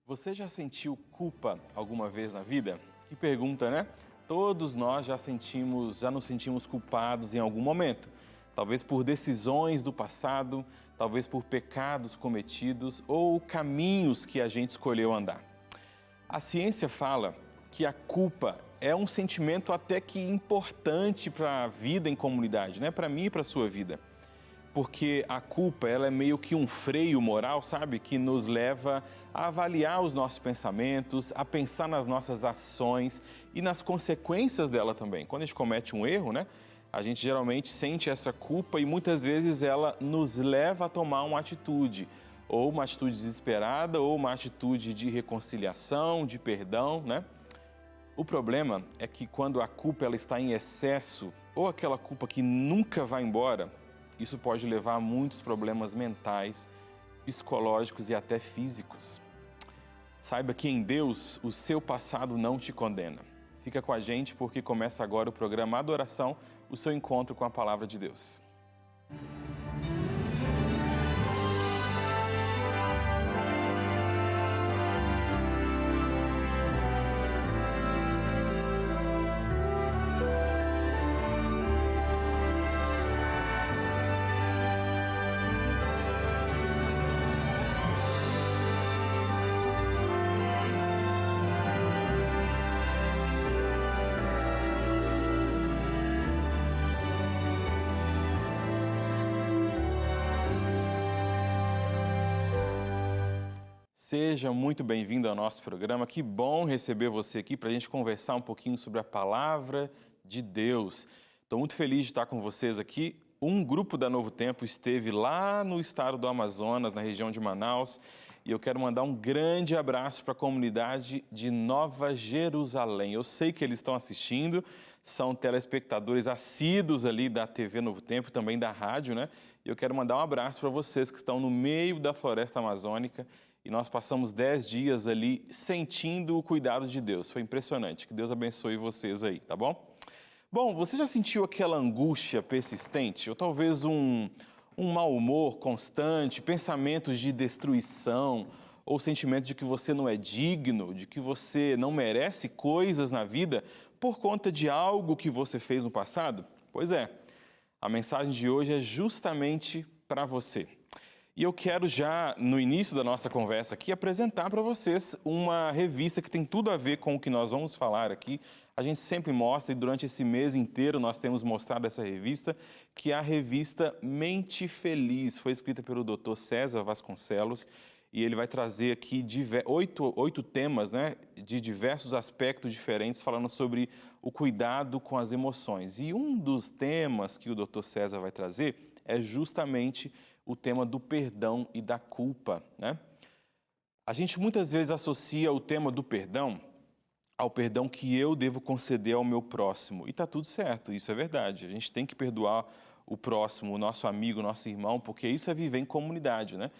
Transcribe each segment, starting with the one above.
Você já sentiu culpa alguma vez na vida? Que pergunta, né? Todos nós já nos sentimos culpados em algum momento. Talvez por decisões do passado, talvez por pecados cometidos ou caminhos que a gente escolheu andar. A ciência fala que a culpa é um sentimento até que importante para a vida em comunidade, né? Para mim e para a sua vida. Porque a culpa, ela é meio que um freio moral, sabe? Que nos leva a avaliar os nossos pensamentos, a pensar nas nossas ações e nas consequências dela também. Quando a gente comete um erro, né? A gente geralmente sente essa culpa e muitas vezes ela nos leva a tomar uma atitude, ou uma atitude desesperada, ou uma atitude de reconciliação, de perdão, né? O problema é que quando a culpa ela está em excesso, ou aquela culpa que nunca vai embora, isso pode levar a muitos problemas mentais, psicológicos e até físicos. Saiba que em Deus o seu passado não te condena. Fica com a gente porque começa agora o programa Adoração, o seu encontro com a Palavra de Deus. Seja muito bem-vindo ao nosso programa. Que bom receber você aqui para a gente conversar um pouquinho sobre a Palavra de Deus. Estou muito feliz de estar com vocês aqui. Um grupo da Novo Tempo esteve lá no estado do Amazonas, na região de Manaus, e eu quero mandar um grande abraço para a comunidade de Nova Jerusalém. Eu sei que eles estão assistindo, são telespectadores assíduos ali da TV Novo Tempo, também da rádio, né? E eu quero mandar um abraço para vocês que estão no meio da floresta amazônica. E nós passamos 10 dias ali sentindo o cuidado de Deus. Foi impressionante. Que Deus abençoe vocês aí, tá bom? Bom, você já sentiu aquela angústia persistente? Ou talvez um mau humor constante, pensamentos de destruição, ou sentimento de que você não é digno, de que você não merece coisas na vida por conta de algo que você fez no passado? Pois é, a mensagem de hoje é justamente para você. E eu quero já, no início da nossa conversa aqui, apresentar para vocês uma revista que tem tudo a ver com o que nós vamos falar aqui. A gente sempre mostra, e durante esse mês inteiro nós temos mostrado essa revista, que é a revista Mente Feliz. Foi escrita pelo Dr. César Vasconcelos, e ele vai trazer aqui oito temas, né, de diversos aspectos diferentes, falando sobre o cuidado com as emoções. E um dos temas que o Dr. César vai trazer é justamente o tema do perdão e da culpa, né? A gente muitas vezes associa o tema do perdão ao perdão que eu devo conceder ao meu próximo. E está tudo certo, isso é verdade. A gente tem que perdoar o próximo, o nosso amigo, o nosso irmão, porque isso é viver em comunidade, né?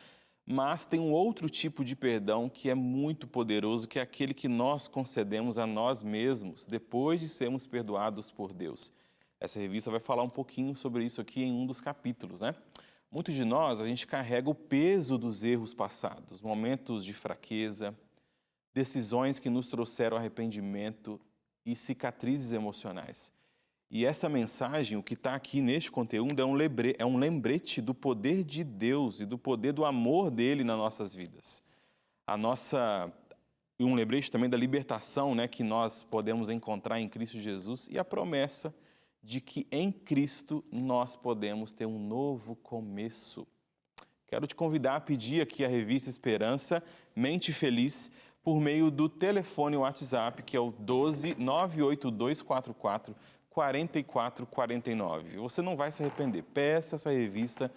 Mas tem um outro tipo de perdão que é muito poderoso, que é aquele que nós concedemos a nós mesmos depois de sermos perdoados por Deus. Essa revista vai falar um pouquinho sobre isso aqui em um dos capítulos, né? Muitos de nós, a gente carrega o peso dos erros passados, momentos de fraqueza, decisões que nos trouxeram arrependimento e cicatrizes emocionais. E essa mensagem, o que está aqui neste conteúdo, é um lembrete do poder de Deus e do poder do amor dele nas nossas vidas. E um lembrete também da libertação, né, que nós podemos encontrar em Cristo Jesus e a promessa de que em Cristo nós podemos ter um novo começo. Quero te convidar a pedir aqui a revista Esperança, Mente Feliz, por meio do telefone WhatsApp, que é o 12 98244 4449. Você não vai se arrepender. Peça essa revista,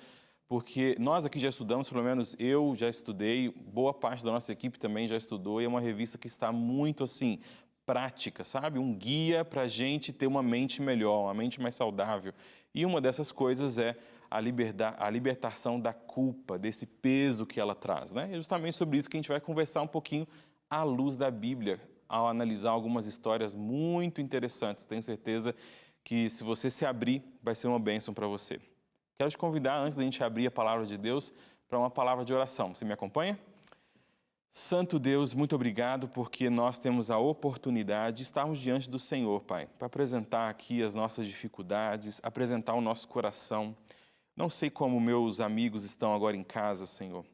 porque nós aqui já estudamos, pelo menos eu já estudei, boa parte da nossa equipe também já estudou, e é uma revista que está muito assim, prática, sabe? Um guia para a gente ter uma mente melhor, uma mente mais saudável. E uma dessas coisas é a libertação da culpa, desse peso que ela traz, né? É justamente sobre isso que a gente vai conversar um pouquinho à luz da Bíblia, ao analisar algumas histórias muito interessantes. Tenho certeza que se você se abrir, vai ser uma bênção para você. Quero te convidar, antes da gente abrir a palavra de Deus, para uma palavra de oração. Você me acompanha? Santo Deus, muito obrigado porque nós temos a oportunidade de estarmos diante do Senhor, Pai, para apresentar aqui as nossas dificuldades, apresentar o nosso coração. Não sei como meus amigos estão agora em casa, Senhor.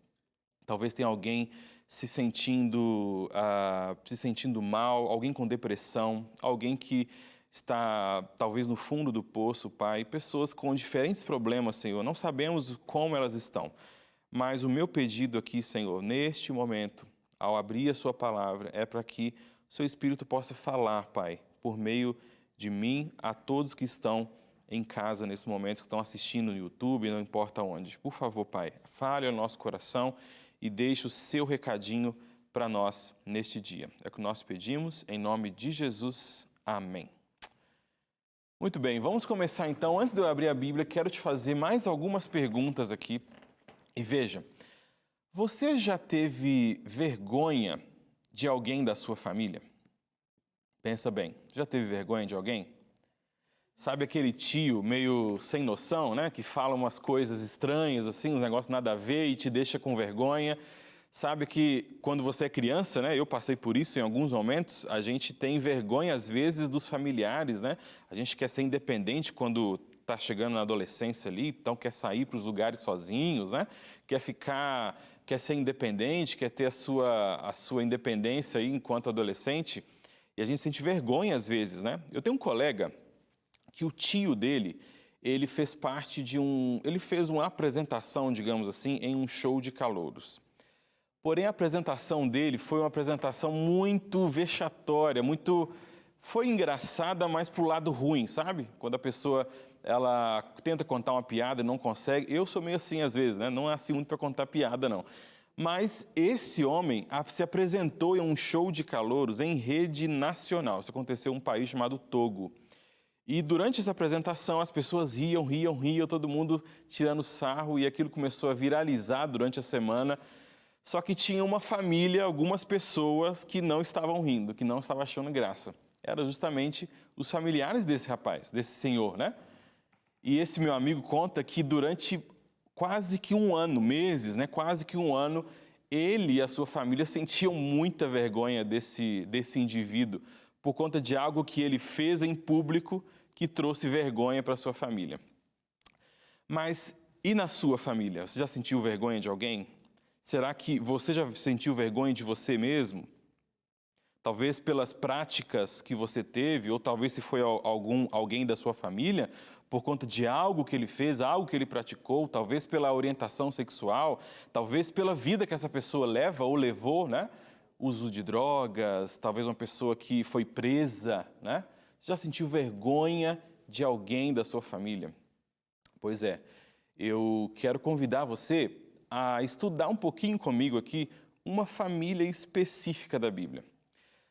Talvez tenha alguém se sentindo mal, alguém com depressão, alguém que está talvez no fundo do poço, Pai, pessoas com diferentes problemas, Senhor. Não sabemos como elas estão. Mas o meu pedido aqui, Senhor, neste momento, ao abrir a sua palavra, é para que o seu Espírito possa falar, Pai, por meio de mim, a todos que estão em casa nesse momento, que estão assistindo no YouTube, não importa onde. Por favor, Pai, fale ao nosso coração e deixe o seu recadinho para nós neste dia. É o que nós pedimos, em nome de Jesus. Amém. Muito bem, vamos começar então. Antes de eu abrir a Bíblia, quero te fazer mais algumas perguntas aqui. E veja, você já teve vergonha de alguém da sua família? Pensa bem, já teve vergonha de alguém? Sabe aquele tio meio sem noção, né? Que fala umas coisas estranhas, assim, uns negócios nada a ver e te deixa com vergonha. Sabe que quando você é criança, né? Eu passei por isso em alguns momentos, a gente tem vergonha às vezes dos familiares, né? A gente quer ser independente quando está chegando na adolescência ali, então quer sair para os lugares sozinhos, né? Quer ser independente, quer ter a sua independência aí enquanto adolescente, e a gente sente vergonha às vezes, né? Eu tenho um colega que o tio dele, ele fez uma apresentação, digamos assim, em um show de calouros. Porém, a apresentação dele foi uma apresentação muito vexatória, foi engraçada, mas pro lado ruim, sabe? Quando a pessoa ela tenta contar uma piada e não consegue. Eu sou meio assim às vezes, né? Não é assim muito para contar piada, não. Mas esse homem se apresentou em um show de calouros em rede nacional. Isso aconteceu em um país chamado Togo. E durante essa apresentação as pessoas riam, todo mundo tirando sarro e aquilo começou a viralizar durante a semana. Só que tinha uma família, algumas pessoas que não estavam rindo, que não estavam achando graça. Eram justamente os familiares desse rapaz, desse senhor, né? E esse meu amigo conta que durante quase que um ano, meses, né? Quase que um ano, ele e a sua família sentiam muita vergonha desse indivíduo por conta de algo que ele fez em público que trouxe vergonha para a sua família. Mas e na sua família? Você já sentiu vergonha de alguém? Será que você já sentiu vergonha de você mesmo? Talvez pelas práticas que você teve, ou talvez se foi alguém da sua família, por conta de algo que ele fez, algo que ele praticou, talvez pela orientação sexual, talvez pela vida que essa pessoa leva ou levou, né? Uso de drogas, talvez uma pessoa que foi presa, né? Já sentiu vergonha de alguém da sua família? Pois é, eu quero convidar você a estudar um pouquinho comigo aqui uma família específica da Bíblia.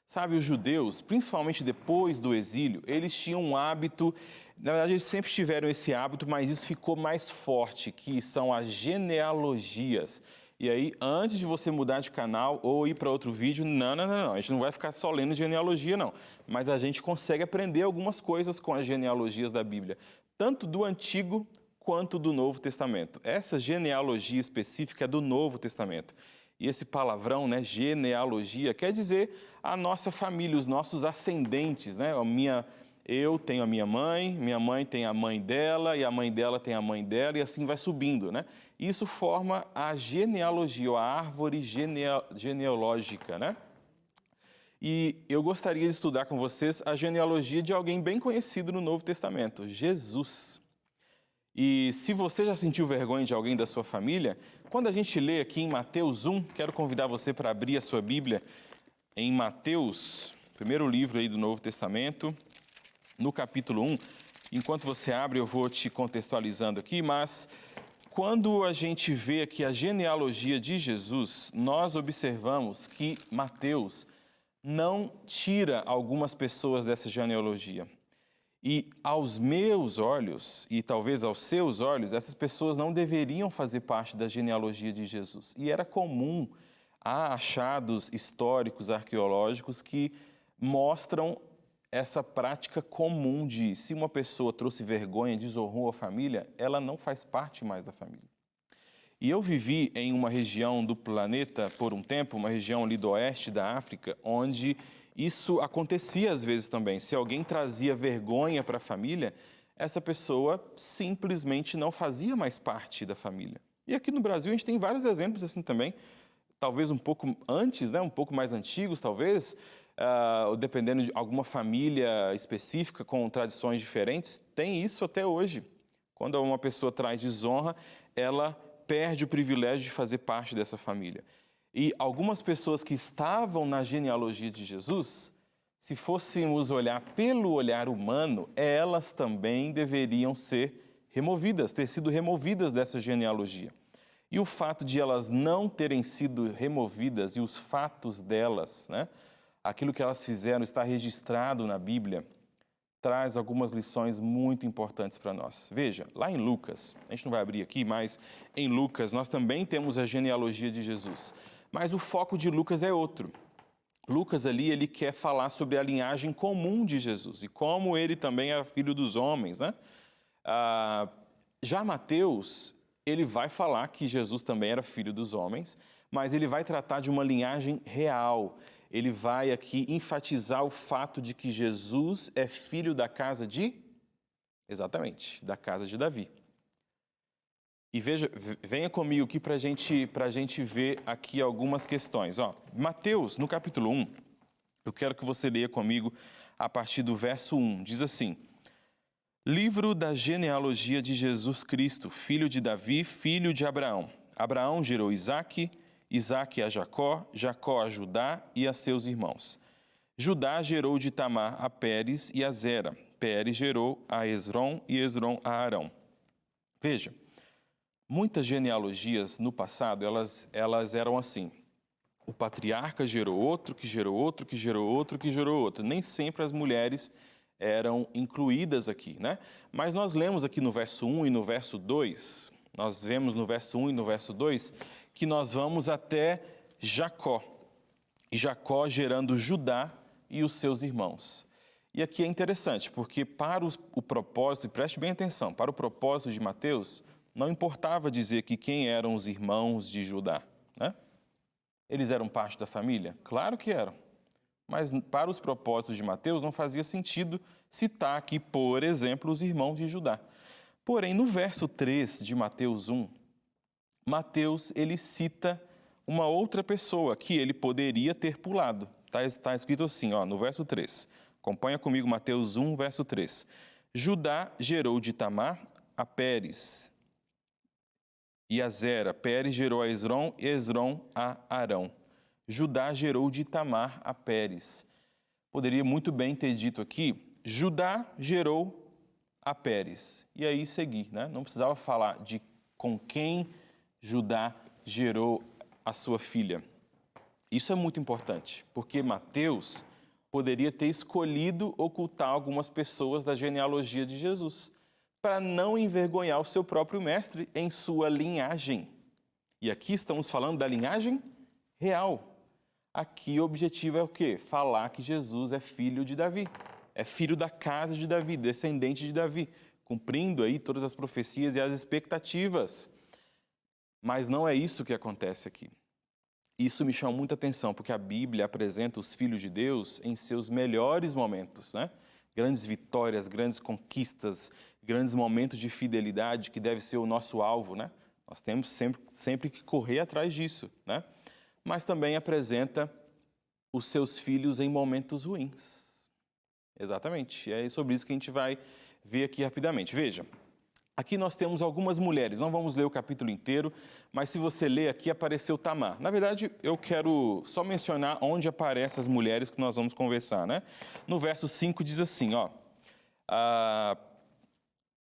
Sabe, os judeus, principalmente depois do exílio, eles tinham um hábito, na verdade eles sempre tiveram esse hábito, mas isso ficou mais forte, que são as genealogias. E aí, antes de você mudar de canal ou ir para outro vídeo, não, a gente não vai ficar só lendo genealogia, não. Mas a gente consegue aprender algumas coisas com as genealogias da Bíblia, tanto do Antigo quanto do Novo Testamento. Essa genealogia específica é do Novo Testamento. E esse palavrão, né, genealogia, quer dizer a nossa família, os nossos ascendentes, né? Eu tenho a minha mãe tem a mãe dela, e a mãe dela tem a mãe dela, e assim vai subindo, né? Isso forma a genealogia, ou a árvore genealógica, né? E eu gostaria de estudar com vocês a genealogia de alguém bem conhecido no Novo Testamento, Jesus. E se você já sentiu vergonha de alguém da sua família, quando a gente lê aqui em Mateus 1, quero convidar você para abrir a sua Bíblia em Mateus, primeiro livro aí do Novo Testamento, no capítulo 1. Enquanto você abre, eu vou te contextualizando aqui, mas quando a gente vê aqui a genealogia de Jesus, nós observamos que Mateus não tira algumas pessoas dessa genealogia. E aos meus olhos, e talvez aos seus olhos, essas pessoas não deveriam fazer parte da genealogia de Jesus. E era comum, há achados históricos, arqueológicos, que mostram essa prática comum de, se uma pessoa trouxe vergonha, desonrou a família, ela não faz parte mais da família. E eu vivi em uma região do planeta por um tempo, uma região ali do oeste da África, onde isso acontecia às vezes também. Se alguém trazia vergonha para a família, essa pessoa simplesmente não fazia mais parte da família. E aqui no Brasil a gente tem vários exemplos assim também, talvez um pouco antes, né, um pouco mais antigos talvez, dependendo de alguma família específica com tradições diferentes, tem isso até hoje. Quando uma pessoa traz desonra, ela perde o privilégio de fazer parte dessa família. E algumas pessoas que estavam na genealogia de Jesus, se fôssemos olhar pelo olhar humano, elas também deveriam ser removidas, ter sido removidas dessa genealogia. E o fato de elas não terem sido removidas e os fatos delas, né, aquilo que elas fizeram está registrado na Bíblia, traz algumas lições muito importantes para nós. Veja, lá em Lucas, a gente não vai abrir aqui, mas em Lucas nós também temos a genealogia de Jesus. Mas o foco de Lucas é outro. Lucas ali, ele quer falar sobre a linhagem comum de Jesus e como ele também era filho dos homens, né? Já Mateus, ele vai falar que Jesus também era filho dos homens, mas ele vai tratar de uma linhagem real. Ele vai aqui enfatizar o fato de que Jesus é filho da casa de... Exatamente, da casa de Davi. E veja, venha comigo aqui para a gente ver aqui algumas questões. Mateus, no capítulo 1, eu quero que você leia comigo a partir do verso 1. Diz assim: Livro da genealogia de Jesus Cristo, filho de Davi, filho de Abraão. Abraão gerou Isaque, Isaque a Jacó, Jacó a Judá e a seus irmãos. Judá gerou de Tamar a Pérez e a Zera. Pérez gerou a Esrom e Esrom a Arão. Veja, muitas genealogias no passado, elas eram assim. O patriarca gerou outro, que gerou outro, que gerou outro, que gerou outro. Nem sempre as mulheres eram incluídas aqui, né? Mas nós lemos aqui no verso 1 e no verso 2, nós vemos no verso 1 e no verso 2, que nós vamos até Jacó. E Jacó gerando Judá e os seus irmãos. E aqui é interessante, porque para o propósito, e preste bem atenção, para o propósito de Mateus, não importava dizer que quem eram os irmãos de Judá, né? Eles eram parte da família? Claro que eram. Mas para os propósitos de Mateus não fazia sentido citar aqui, por exemplo, os irmãos de Judá. Porém, no verso 3 de Mateus 1, Mateus ele cita uma outra pessoa que ele poderia ter pulado. Está escrito assim, no verso 3. Acompanha comigo Mateus 1, verso 3. Judá gerou de Tamar a Pérez e a Zera. Pérez gerou a Esrom e Esrom a Arão. Judá gerou de Tamar a Pérez. Poderia muito bem ter dito aqui, Judá gerou a Pérez. E aí seguir, né? Não precisava falar de com quem Judá gerou a sua filha. Isso é muito importante, porque Mateus poderia ter escolhido ocultar algumas pessoas da genealogia de Jesus, para não envergonhar o seu próprio mestre em sua linhagem. E aqui estamos falando da linhagem real. Aqui o objetivo é o quê? Falar que Jesus é filho de Davi, é filho da casa de Davi, descendente de Davi, cumprindo aí todas as profecias e as expectativas. Mas não é isso que acontece aqui. Isso me chama muita atenção, porque a Bíblia apresenta os filhos de Deus em seus melhores momentos, né? Grandes vitórias, grandes conquistas, grandes momentos de fidelidade, que deve ser o nosso alvo, né? Nós temos sempre que correr atrás disso, né? Mas também apresenta os seus filhos em momentos ruins. Exatamente, é sobre isso que a gente vai ver aqui rapidamente. Veja, aqui nós temos algumas mulheres, não vamos ler o capítulo inteiro, mas se você ler aqui, apareceu Tamar. Na verdade, eu quero só mencionar onde aparecem as mulheres que nós vamos conversar, né? No verso 5 diz assim,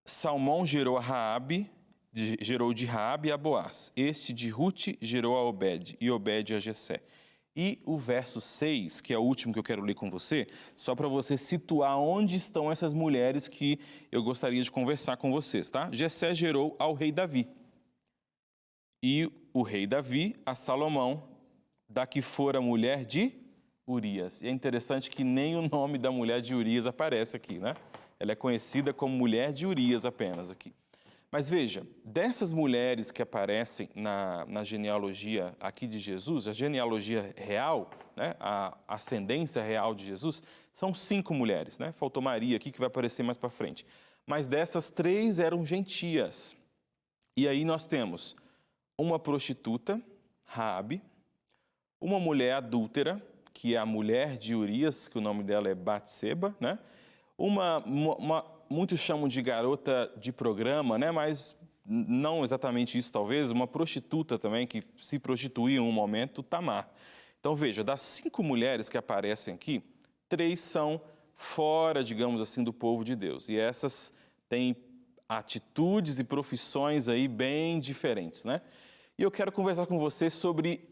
Salmão gerou a Raabe, gerou de Raabe a Boaz. Este de Rute gerou a Obed, e Obed a Jessé. E o verso 6, que é o último que eu quero ler com você, só para você situar onde estão essas mulheres que eu gostaria de conversar com vocês, tá? Jessé gerou ao rei Davi. E o rei Davi a Salomão, da que fora mulher de Urias. E é interessante que nem o nome da mulher de Urias aparece aqui, né? Ela é conhecida como mulher de Urias apenas aqui. Mas veja, dessas mulheres que aparecem na genealogia aqui de Jesus, a genealogia real, né, a ascendência real de Jesus, são 5 mulheres, né? Faltou Maria aqui, que vai aparecer mais para frente. Mas dessas 3 eram gentias. E aí nós temos uma prostituta, Raabe, uma mulher adúltera, que é a mulher de Urias, que o nome dela é Batseba, né? Muitos chamam de garota de programa, né? Mas não exatamente isso, talvez. Uma prostituta também, que se prostituía em um momento, Tamar. Então, veja, das 5 mulheres que aparecem aqui, 3 são fora, digamos assim, do povo de Deus. E essas têm atitudes e profissões aí bem diferentes, né? E eu quero conversar com você sobre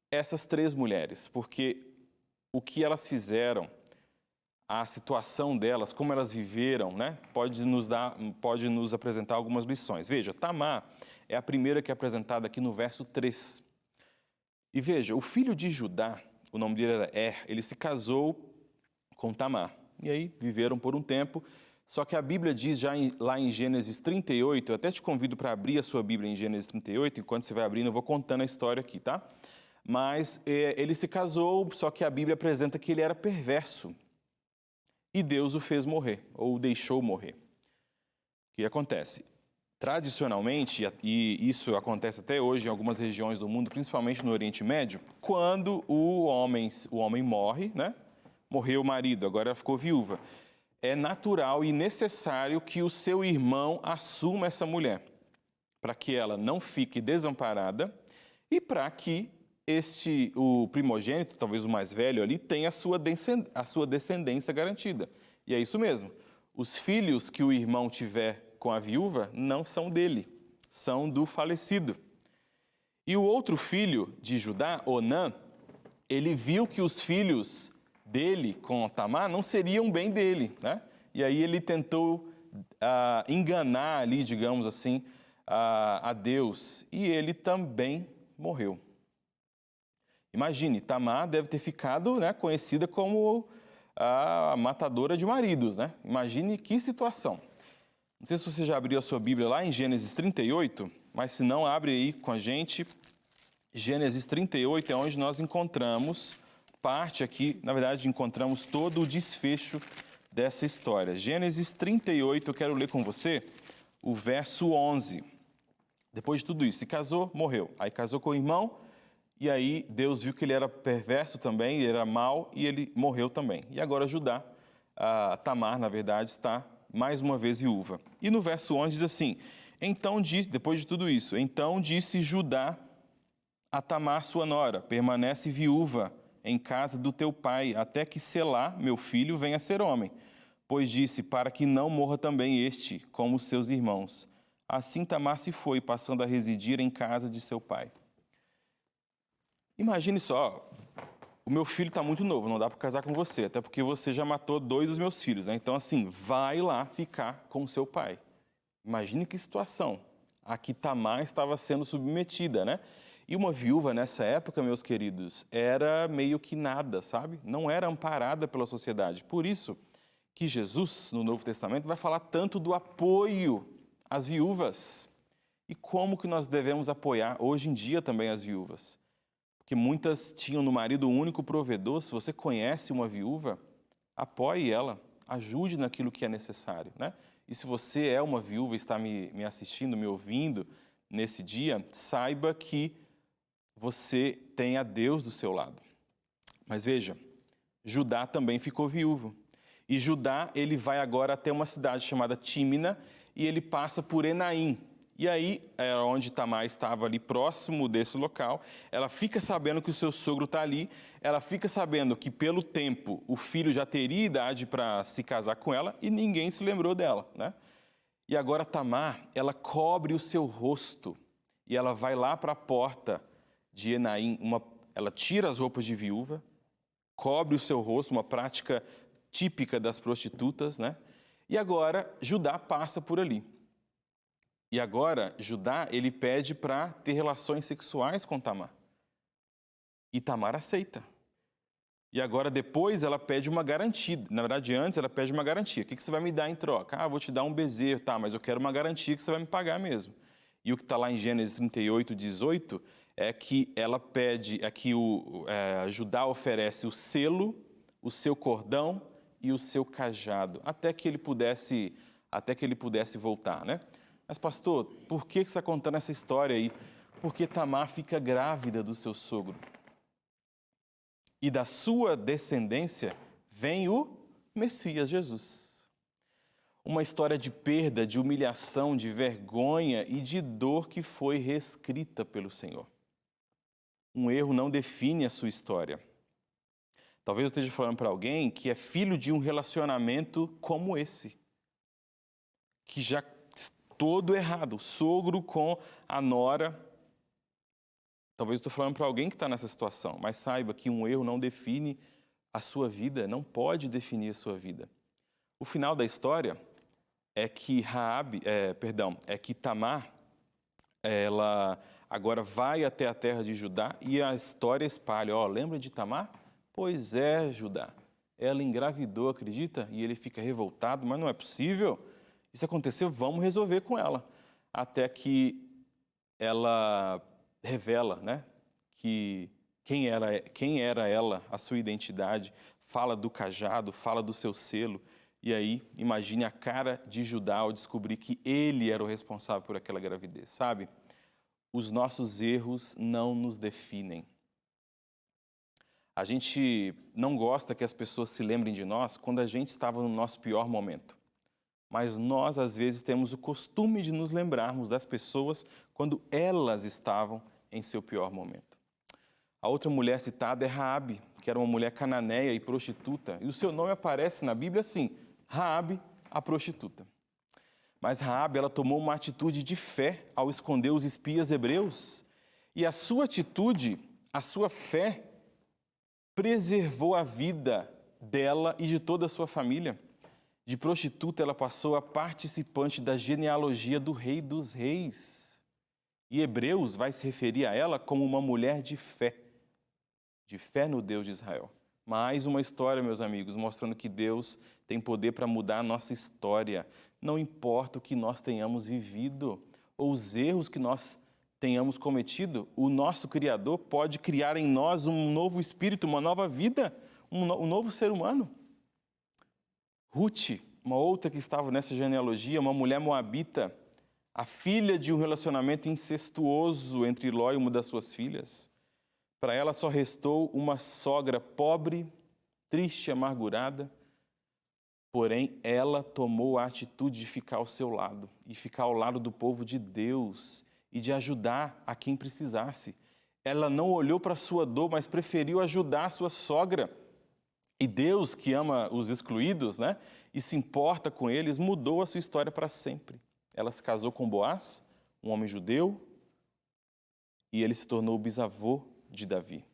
essas 3 mulheres, porque o que elas fizeram, a situação delas, como elas viveram, né, pode nos apresentar algumas lições. Veja, Tamar é a primeira que é apresentada aqui no verso 3. E veja, o filho de Judá, o nome dele era ele se casou com Tamar. E aí viveram por um tempo, só que a Bíblia diz lá em Gênesis 38, eu até te convido para abrir a sua Bíblia em Gênesis 38, enquanto você vai abrindo eu vou contando a história aqui, tá? Mas ele se casou, só que a Bíblia apresenta que ele era perverso. E Deus o fez morrer, ou o deixou morrer. O que acontece? Tradicionalmente, e isso acontece até hoje em algumas regiões do mundo, principalmente no Oriente Médio, quando o homem morre, né? Morreu o marido, agora ela ficou viúva. É natural e necessário que o seu irmão assuma essa mulher, para que ela não fique desamparada e para que o primogênito, talvez o mais velho ali, tenha a sua descendência garantida. E é isso mesmo. Os filhos que o irmão tiver com a viúva não são dele, são do falecido. E o outro filho de Judá, Onã, ele viu que os filhos dele com Tamar não seriam bem dele, né? E aí ele tentou enganar ali, digamos assim, a Deus. E ele também morreu. Imagine, Tamar deve ter ficado, né, conhecida como a matadora de maridos, né? Imagine que situação. Não sei se você já abriu a sua Bíblia lá em Gênesis 38, mas se não, abre aí com a gente. Gênesis 38 é onde nós encontramos parte aqui, na verdade, encontramos todo o desfecho dessa história. Gênesis 38, eu quero ler com você o verso 11. Depois de tudo isso, se casou, morreu. Aí casou com o irmão, e aí Deus viu que ele era perverso também, ele era mau, e ele morreu também. E agora Judá, Tamar, na verdade, está mais uma vez viúva. E no verso 11 diz assim, depois de tudo isso, então disse Judá a Tamar, sua nora, permanece viúva em casa do teu pai, até que Selá, meu filho, venha a ser homem. Pois disse, para que não morra também este, como seus irmãos. Assim Tamar se foi, passando a residir em casa de seu pai. Imagine só, o meu filho está muito novo, não dá para casar com você, até porque você já matou 2 dos meus filhos, né? Então, assim, vai lá ficar com seu pai. Imagine que situação. Aqui Tamar estava sendo submetida, né? E uma viúva nessa época, meus queridos, era meio que nada, sabe? Não era amparada pela sociedade. Por isso que Jesus, no Novo Testamento, vai falar tanto do apoio às viúvas. E como que nós devemos apoiar hoje em dia também as viúvas? Porque muitas tinham no marido o único provedor. Se você conhece uma viúva, apoie ela, ajude naquilo que é necessário, né? E se você é uma viúva e está me assistindo, me ouvindo nesse dia, saiba que você tem a Deus do seu lado. Mas veja, Judá também ficou viúvo. E Judá, ele vai agora até uma cidade chamada Tímina e ele passa por Enaim. E aí, era onde Tamar estava ali próximo desse local, ela fica sabendo que o seu sogro está ali, ela fica sabendo que pelo tempo o filho já teria idade para se casar com ela e ninguém se lembrou dela, né? E agora Tamar, ela cobre o seu rosto e ela vai lá para a porta de Enaim, ela tira as roupas de viúva, cobre o seu rosto, uma prática típica das prostitutas, né? E agora Judá passa por ali. E agora, Judá, ele pede para ter relações sexuais com Tamar. E Tamar aceita. E agora, depois, ela pede uma garantia. Na verdade, antes, ela pede uma garantia. O que você vai me dar em troca? Ah, vou te dar um bezerro, tá, mas eu quero uma garantia que você vai me pagar mesmo. E o que está lá em Gênesis 38, 18, é que ela pede, é que Judá oferece o selo, o seu cordão e o seu cajado, até que ele pudesse voltar, né? Mas, pastor, por que você está contando essa história aí? Porque Tamar fica grávida do seu sogro. E da sua descendência vem o Messias Jesus. Uma história de perda, de humilhação, de vergonha e de dor que foi reescrita pelo Senhor. Um erro não define a sua história. Talvez eu esteja falando para alguém que é filho de um relacionamento como esse, que já todo errado, o sogro com a nora. Talvez eu estou falando para alguém que está nessa situação, mas saiba que um erro não define a sua vida, não pode definir a sua vida. O final da história é que Tamar, ela agora vai até a terra de Judá e a história espalha. Lembra de Tamar? Pois é, Judá. Ela engravidou, acredita? E ele fica revoltado, mas não é possível. Isso aconteceu, vamos resolver com ela. Até que ela revela, né, que quem era ela, a sua identidade, fala do cajado, fala do seu selo. E aí, imagine a cara de Judá ao descobrir que ele era o responsável por aquela gravidez, sabe? Os nossos erros não nos definem. A gente não gosta que as pessoas se lembrem de nós quando a gente estava no nosso pior momento. Mas nós, às vezes, temos o costume de nos lembrarmos das pessoas quando elas estavam em seu pior momento. A outra mulher citada é Raabe, que era uma mulher cananeia e prostituta. E o seu nome aparece na Bíblia assim, Raabe, a prostituta. Mas Raabe, ela tomou uma atitude de fé ao esconder os espias hebreus. E a sua atitude, a sua fé, preservou a vida dela e de toda a sua família. De prostituta, ela passou a participante da genealogia do Rei dos Reis. E Hebreus vai se referir a ela como uma mulher de fé no Deus de Israel. Mais uma história, meus amigos, mostrando que Deus tem poder para mudar a nossa história. Não importa o que nós tenhamos vivido ou os erros que nós tenhamos cometido, o nosso Criador pode criar em nós um novo espírito, uma nova vida, um novo ser humano. Ruth, uma outra que estava nessa genealogia, uma mulher moabita, a filha de um relacionamento incestuoso entre Ló e uma das suas filhas. Para ela só restou uma sogra pobre, triste e amargurada, porém ela tomou a atitude de ficar ao seu lado e ficar ao lado do povo de Deus e de ajudar a quem precisasse. Ela não olhou para a sua dor, mas preferiu ajudar a sua sogra. E Deus, que ama os excluídos, né, e se importa com eles, mudou a sua história para sempre. Ela se casou com Boaz, um homem judeu, e ele se tornou o bisavô de Davi.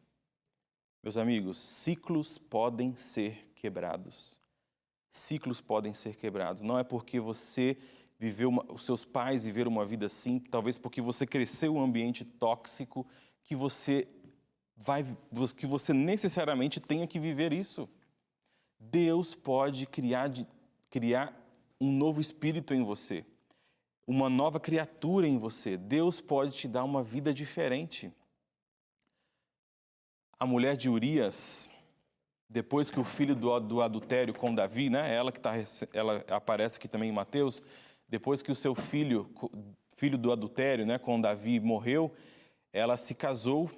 Meus amigos, ciclos podem ser quebrados. Ciclos podem ser quebrados. Não é porque você os seus pais viveram uma vida assim, talvez porque você cresceu em um ambiente tóxico, que você necessariamente tenha que viver isso. Deus pode criar um novo espírito em você, uma nova criatura em você. Deus pode te dar uma vida diferente. A mulher de Urias, depois que o filho do adultério com Davi, né, ela aparece aqui também em Mateus, depois que o seu filho do adultério, né, com Davi morreu, ela se casou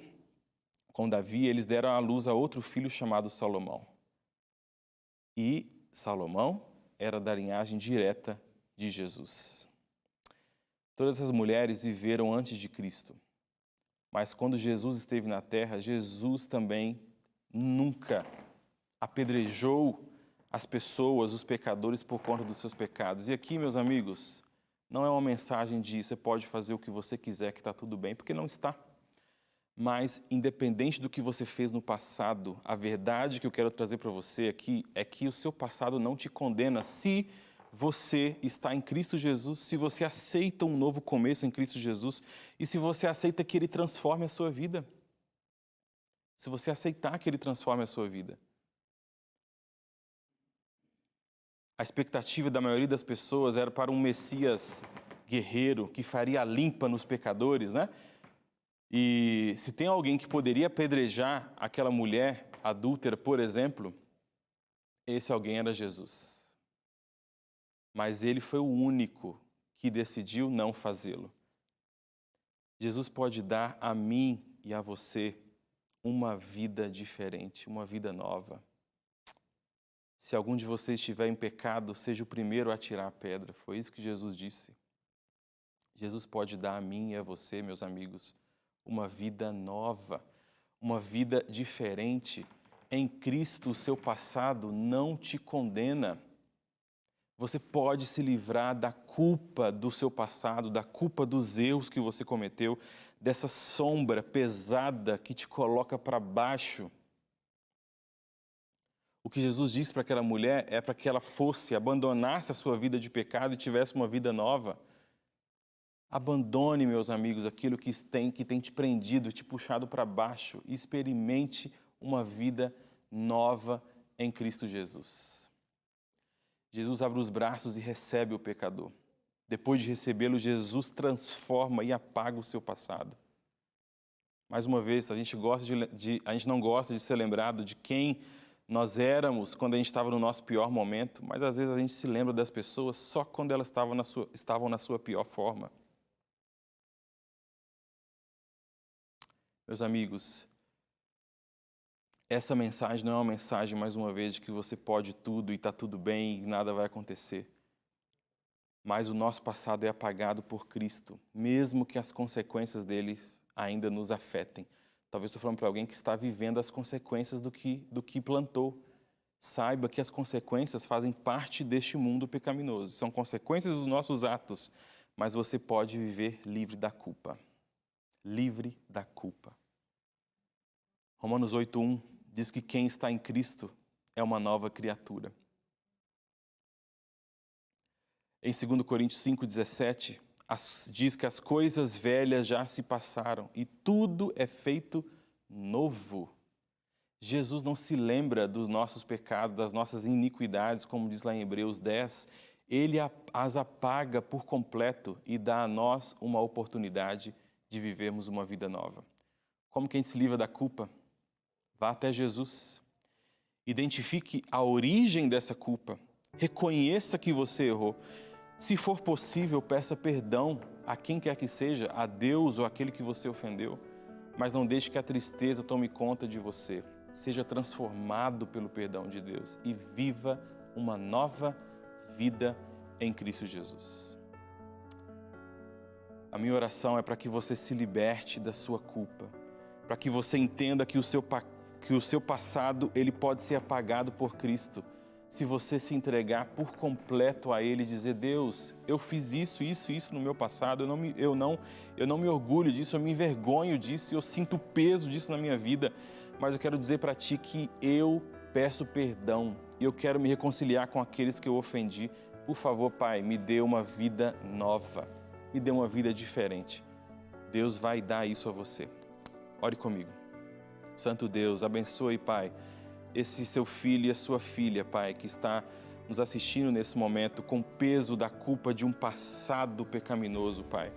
com Davi, eles deram à luz a outro filho chamado Salomão. E Salomão era da linhagem direta de Jesus. Todas essas mulheres viveram antes de Cristo. Mas quando Jesus esteve na terra, Jesus também nunca apedrejou as pessoas, os pecadores, por conta dos seus pecados. E aqui, meus amigos, não é uma mensagem de você pode fazer o que você quiser, que está tudo bem, porque não está. Mas, independente do que você fez no passado, a verdade que eu quero trazer para você aqui é que o seu passado não te condena se você está em Cristo Jesus, se você aceita um novo começo em Cristo Jesus e se você aceita que Ele transforme a sua vida. Se você aceitar que Ele transforme a sua vida. A expectativa da maioria das pessoas era para um Messias guerreiro que faria a limpa nos pecadores, né? E se tem alguém que poderia apedrejar aquela mulher adúltera, por exemplo, esse alguém era Jesus. Mas ele foi o único que decidiu não fazê-lo. Jesus pode dar a mim e a você uma vida diferente, uma vida nova. Se algum de vocês estiver em pecado, seja o primeiro a tirar a pedra. Foi isso que Jesus disse. Jesus pode dar a mim e a você, meus amigos, uma vida nova, uma vida diferente. Em Cristo, o seu passado não te condena. Você pode se livrar da culpa do seu passado, da culpa dos erros que você cometeu, dessa sombra pesada que te coloca para baixo. O que Jesus disse para aquela mulher é para que ela abandonasse a sua vida de pecado e tivesse uma vida nova. Abandone, meus amigos, aquilo que tem te prendido, te puxado para baixo e experimente uma vida nova em Cristo Jesus. Jesus abre os braços e recebe o pecador. Depois de recebê-lo, Jesus transforma e apaga o seu passado. Mais uma vez, a gente não gosta de ser lembrado de quem nós éramos quando a gente estava no nosso pior momento, mas às vezes a gente se lembra das pessoas só quando elas estavam na sua pior forma. Meus amigos, essa mensagem não é uma mensagem, mais uma vez, de que você pode tudo e está tudo bem e nada vai acontecer. Mas o nosso passado é apagado por Cristo, mesmo que as consequências dele ainda nos afetem. Talvez estou falando para alguém que está vivendo as consequências do que plantou. Saiba que as consequências fazem parte deste mundo pecaminoso. São consequências dos nossos atos, mas você pode viver livre da culpa. Livre da culpa. Romanos 8:1 diz que quem está em Cristo é uma nova criatura. Em 2 Coríntios 5:17, diz que as coisas velhas já se passaram e tudo é feito novo. Jesus não se lembra dos nossos pecados, das nossas iniquidades, como diz lá em Hebreus 10. Ele as apaga por completo e dá a nós uma oportunidade de vivermos uma vida nova. Como que a gente se livra da culpa? Vá até Jesus. Identifique a origem dessa culpa. Reconheça que você errou. Se for possível, peça perdão a quem quer que seja, a Deus ou aquele que você ofendeu. Mas não deixe que a tristeza tome conta de você. Seja transformado pelo perdão de Deus e viva uma nova vida em Cristo Jesus. A minha oração é para que você se liberte da sua culpa, para que você entenda que o seu passado ele pode ser apagado por Cristo, se você se entregar por completo a Ele e dizer: Deus, eu fiz isso no meu passado, eu não me orgulho disso, eu me envergonho disso, eu sinto o peso disso na minha vida, mas eu quero dizer para Ti que eu peço perdão e eu quero me reconciliar com aqueles que eu ofendi. Por favor, Pai, me dê uma vida nova. Me dê uma vida diferente. Deus vai dar isso a você. Ore comigo. Santo Deus, abençoe, Pai, esse seu filho e a sua filha, Pai, que está nos assistindo nesse momento com o peso da culpa de um passado pecaminoso, Pai.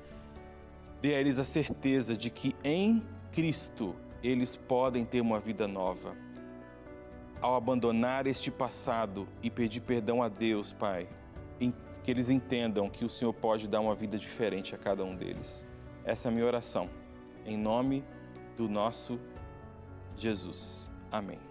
Dê a eles a certeza de que em Cristo eles podem ter uma vida nova. Ao abandonar este passado e pedir perdão a Deus, Pai, que eles entendam que o Senhor pode dar uma vida diferente a cada um deles. Essa é a minha oração. Em nome do nosso Jesus. Amém.